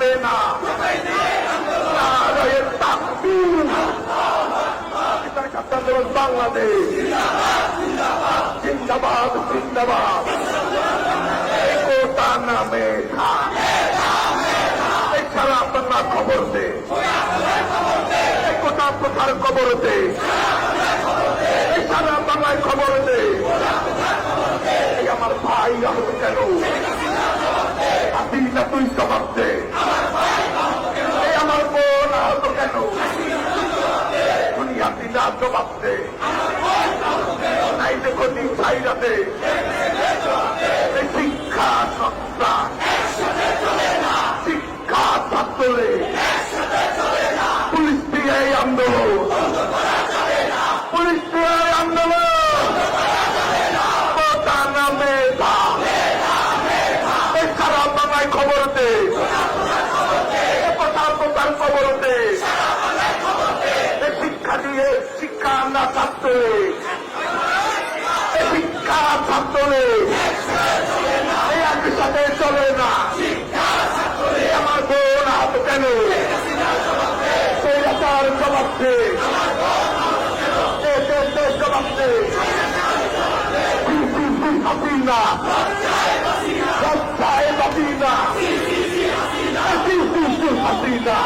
হবে না। নারায়ে তাকবীর। বাংলাদেশ জিন্দাবাদ জিন্দাবাদ। একতা নামে সারা বাংলা খবর দে, একতা প্রচার খবর দে, সারা বাংলায় খবর দে। এই আমার ভাই আহত কেন? হাসিনা তুই জবাব দে। এই আমার বোন আহত কেন? দুনিয়া দিনা জবাব দে। নাই দেখো দিন ছাইরাতে শিক্ষা সংস্থা শিক্ষা ছাত্রে পুলিশ দিয়ে আন্দোলন, পুলিশ দিয়ে আন্দোলন, নামে সারা বাংলায় খবর দে, প্রচার প্রচার খবর দে। শিক্ষা দিয়ে শিক্ষা না ছাত্রে, শিক্ষা ছাত্রে এই একই সাথে চলে না। আমার বোন আহত কেন? সেই রাতার জবাব দে, জবাব দে। হাসিনা হাসিনা হাসিনা